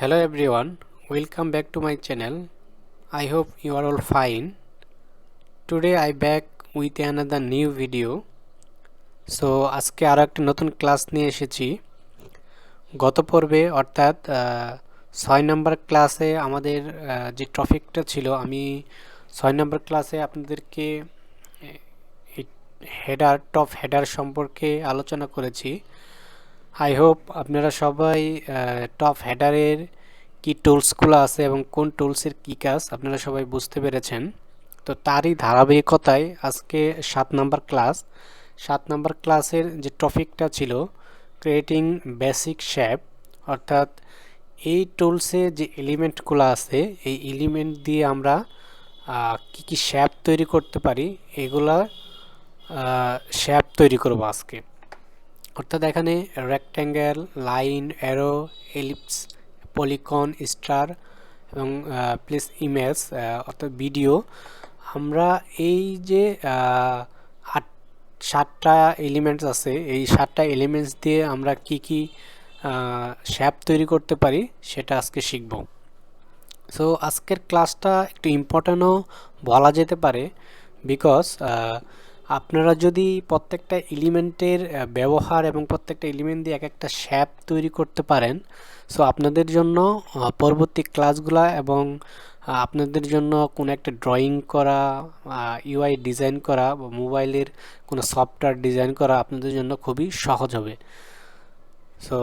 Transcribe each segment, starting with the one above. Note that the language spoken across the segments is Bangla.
Hello everyone, welcome back to my channel. I hope you are all fine. Today I back with another new video. So আজকে আরো একটা নতুন ক্লাস নিয়ে এসেছি। গত পর্বে অর্থাৎ 6 নম্বর ক্লাসে আমাদের যে টপিকটা ছিল, আমি 6 নম্বর ক্লাসে আপনাদেরকে টপ হেডার সম্পর্কে আলোচনা করেছি। আই হোপ আপনারা সবাই টপ হেডারের কি টুলসগুলো আছে এবং কোন টুলসের কি কাজ আপনারা সবাই বুঝতে পেরেছেন। তো তারই ধারাবাহিকতায় আজকে 7 নম্বর ক্লাস। 7 নম্বর ক্লাসের যে টপিকটা ছিল ক্রিয়েটিং বেসিক শেপ, অর্থাৎ এই টুলসে যে এলিমেন্টগুলো আছে এই এলিমেন্ট দিয়ে আমরা কি কি শেপ তৈরি করতে পারি, এগুলা শেপ তৈরি করব আজকে। অর্থাৎ এখানে rectangle, line, arrow, ellipse, polygon, star এবং প্লেস ইমেজ অর্থাৎ ভিডিও, আমরা এই যে 7টা এলিমেন্টস আছে এই 7টা এলিমেন্টস দিয়ে আমরা কি কি শেপ তৈরি করতে পারি সেটা আজকে শিখব। সো আজকের ক্লাসটা একটু ইম্পর্ট্যান্টও বলা যেতে পারে, বিকজ আপনারা যদি প্রত্যেকটা এলিমেন্টের ব্যবহার এবং প্রত্যেকটা এলিমেন্ট দিয়ে এক একটা শেপ তৈরি করতে পারেন, সো আপনাদের জন্য পরবর্তী ক্লাসগুলো এবং আপনাদের জন্য কোনো একটা ড্রয়িং করা, ইউআই ডিজাইন করা বা মোবাইলের কোনো সফটওয়্যার ডিজাইন করা আপনাদের জন্য খুবই সহজ হবে। সো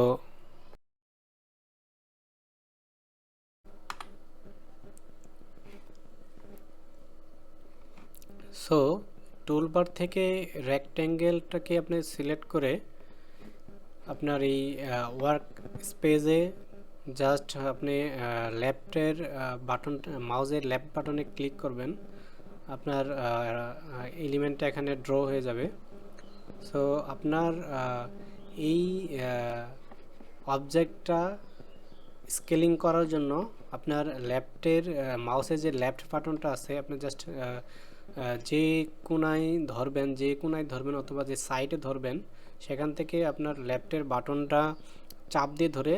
সো টুলবার থেকে রেক্ট্যাঙ্গেলটাকে আপনি সিলেক্ট করে আপনার এই ওয়ার্ক স্পেসে জাস্ট আপনি লেফটের বাটন, মাউসের লেফট বাটনে ক্লিক করবেন, আপনার এলিমেন্টটা এখানে ড্র হয়ে যাবে। সো আপনার এই অবজেক্টটা স্কেলিং করার জন্য আপনার লেফটের মাউসের যে লেফট বাটনটা আছে আপনি জাস্ট যে কোনায় ধরবেন অথবা যে সাইডে ধরবেন সেখান থেকে আপনার লেফটের বাটনটা চাপ দিয়ে ধরে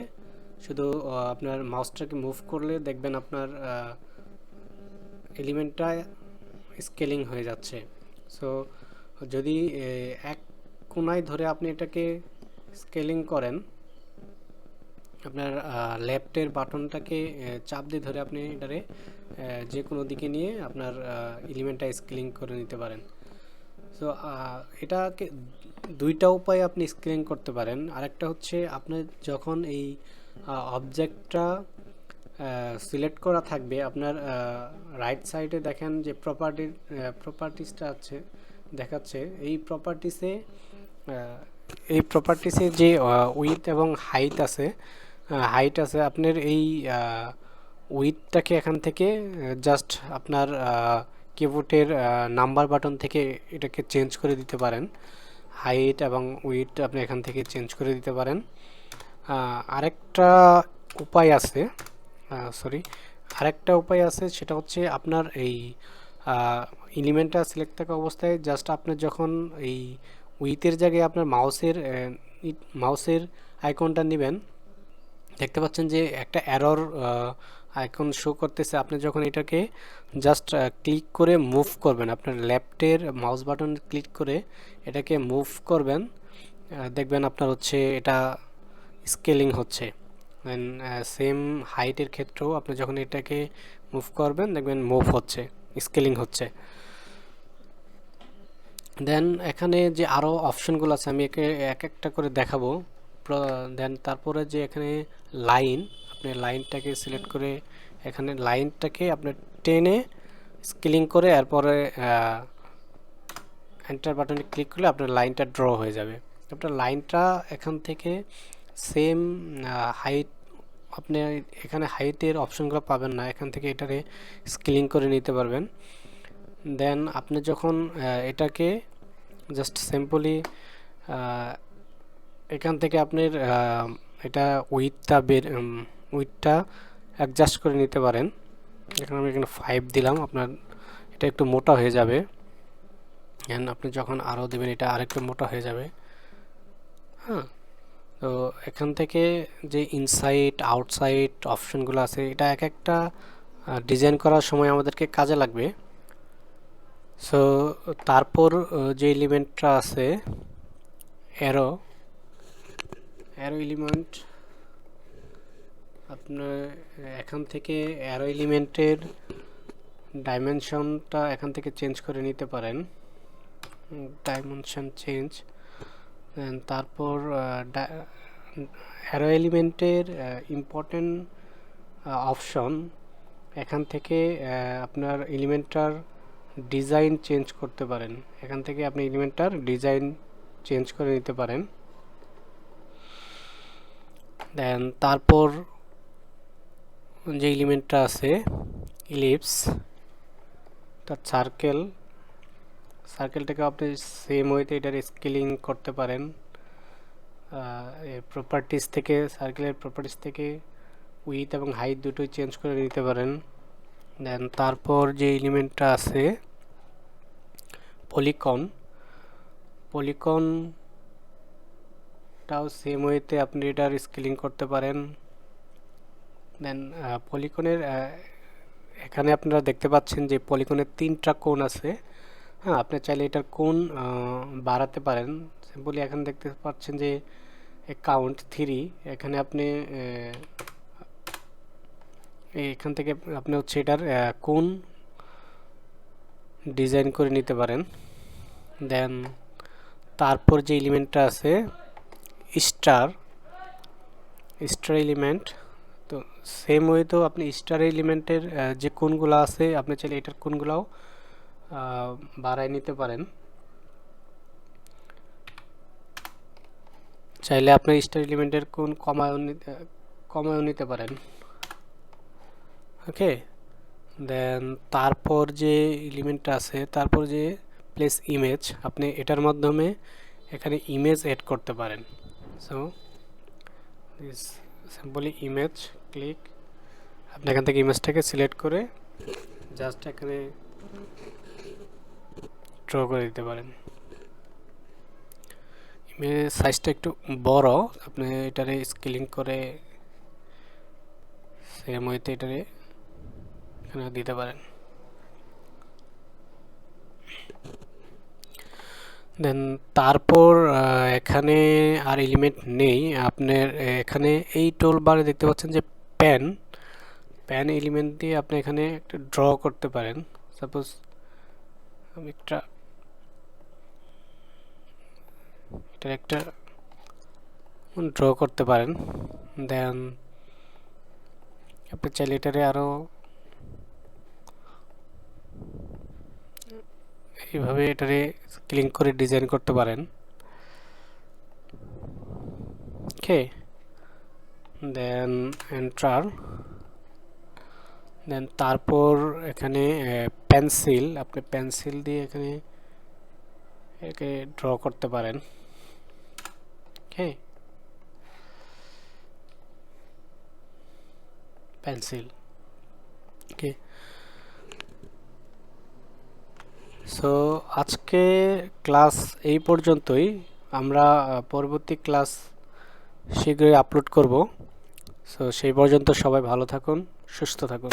শুধু আপনার মাউসটাকে মুভ করলে দেখবেন আপনার এলিমেন্টটা স্কেলিং হয়ে যাচ্ছে। সো যদি এক কোনায় ধরে আপনি এটাকে স্কেলিং করেন, আপনার লেফটের বাটনটাকে চাপ দিয়ে ধরে আপনি এটারে যে কোনো দিকে নিয়ে আপনার এলিমেন্টটা স্কেলিং করে নিতে পারেন। সো এটাকে দুইটা উপায়ে আপনি স্কেলিং করতে পারেন। আরেকটা হচ্ছে আপনার যখন এই অবজেক্টটা সিলেক্ট করা থাকবে, আপনার রাইট সাইডে দেখেন যে প্রপার্টিসটা আছে দেখাচ্ছে, এই প্রপার্টিসে যে উইথ এবং হাইট আছে, আপনার এই উইথটাকে এখান থেকে জাস্ট আপনার কিবোর্ডের নাম্বার বাটন থেকে এটাকে চেঞ্জ করে দিতে পারেন। হাইট এবং উইথ আপনি এখান থেকে চেঞ্জ করে দিতে পারেন। আরেকটা উপায় আছে সেটা হচ্ছে আপনার এই এলিমেন্টটা সিলেক্ট থাকা অবস্থায় জাস্ট আপনি যখন এই উইথের জায়গায় আপনার মাউসের আইকনটা নেবেন, দেখতে পাচ্ছেন যে একটা এরর আইকন শো করতেছে। আপনি যখন এটাকে জাস্ট ক্লিক করে মুভ করবেন, আপনার লেফটের মাউস বাটন ক্লিক করে এটাকে মুভ করবেন, দেখবেন আপনার হচ্ছে এটা স্কেলিং হচ্ছে। সেম হাইটের ক্ষেত্রেও আপনি যখন এটাকে মুভ করবেন দেখবেন মুভ হচ্ছে, স্কেলিং হচ্ছে। দেন এখানে যে আরও অপশনগুলো আছে আমি এক একটা করে দেখাবো। দেন তারপরে যে এখানে লাইন, আপনি লাইনটাকে সিলেক্ট করে এখানে লাইনটাকে আপনি টেনে স্কেলিং করে এরপরে এন্টার বাটনে ক্লিক করলে আপনার লাইনটা ড্র হয়ে যাবে। আপনার লাইনটা এখান থেকে সেম হাইট, আপনি এখানে হাইটের অপশনগুলো পাবেন না, এখান থেকে এটারে স্কেলিং করে নিতে পারবেন। দেন আপনি যখন এটাকে জাস্ট সিম্পলি এখান থেকে আপনার এটা উইথটা অ্যাডজাস্ট করে নিতে পারেন। এখানে আমি এখানে 5 দিলাম, আপনার এটা একটু মোটা হয়ে যাবে। আপনি যখন আরও দেবেন এটা আরেকটু মোটা হয়ে যাবে। হ্যাঁ, তো এখান থেকে যে ইনসাইড আউটসাইড অপশনগুলো আছে, এটা এক একটা ডিজাইন করার সময় আমাদেরকে কাজে লাগবে। সো তারপর যে এলিমেন্টটা আছে অ্যারো এলিমেন্ট, আপনার এখান থেকে অ্যারো এলিমেন্টের ডাইমেনশনটা এখান থেকে চেঞ্জ করে নিতে পারেন, ডাইমেনশন চেঞ্জ। তারপর অ্যারো এলিমেন্টের ইম্পর্টেন্ট অপশন, এখান থেকে আপনার এলিমেন্টটার ডিজাইন চেঞ্জ করতে পারেন, এখান থেকে আপনি এলিমেন্টটার ডিজাইন চেঞ্জ করে নিতে পারেন। দেন তারপর যে এলিমেন্টটা আছে ইলিপস, তার সার্কেলটাকে আপনি সেম ওয়েতে এটার স্কেলিং করতে পারেন। প্রপার্টিজ থেকে, সার্কেলের প্রপার্টিজ থেকে উইথ এবং হাইট দুটোই চেঞ্জ করে নিতে পারেন। দেন তারপর যে এলিমেন্টটা আছে পলিকনটাও সেম ওয়েতে আপনি এটার স্কেলিং করতে পারেন। দেন পলিকনের এখানে আপনারা দেখতে পাচ্ছেন যে পলিকনের 3টা কোণ আছে। হ্যাঁ, আপনি চাইলে এটার কোণ বাড়াতে পারেন। সিম্পলি এখানে দেখতে পাচ্ছেন যে কাউন্ট 3, এখানে আপনি এখান থেকে আপনি হচ্ছে এটার কোণ ডিজাইন করে নিতে পারেন। দেন তারপর যে এলিমেন্টটা আছে স্টার এলিমেন্ট, তো সেম ওয়েতেও আপনি স্টার এলিমেন্টের যে কোণগুলো আছে আপনি চাইলে এটার কোণগুলোও বাড়ায় নিতে পারেন। চাইলে আপনি স্টার এলিমেন্টের কোণ কমায়ও নিতে পারেন। ওকে, দেন তারপর যে এলিমেন্টটা আছে, তারপর যে প্লেস ইমেজ, আপনি এটার মাধ্যমে এখানে ইমেজ এড করতে পারেন। So this simply image click, আপনি এখান থেকে ইমেজটাকে সিলেক্ট করে জাস্ট এখানে ড্র করে দিতে পারেন। ইমেজ সাইজটা একটু বড়, আপনি এটারে স্কেলিং করে সেম ওয়েতে এটারে এখানে দিতে পারেন। দেন তারপর এখানে আর এলিমেন্ট নেই আপনার। এখানে এই টুল বারে দেখতে পাচ্ছেন যে প্যান এলিমেন্ট দিয়ে আপনি এখানে একটা ড্র করতে পারেন। সাপোজ আমি এটার একটা ড্র করতে পারেন। দেন আপনি চাইলে এটারে আরও এইভাবে এটারে ক্লিক করে ডিজাইন করতে পারেন। ওকে, দেন এন্টার। দেন তারপর এখানে পেন্সিল, আপনি পেন্সিল দিয়ে এখানে একে ড্র করতে পারেন। ওকে, পেন্সিল। ওকে, সো আজকে ক্লাস এই পর্যন্তই। আমরা পরবর্তী ক্লাস শীঘ্রই আপলোড করব। সো সেই পর্যন্ত সবাই ভালো থাকুন, সুস্থ থাকুন।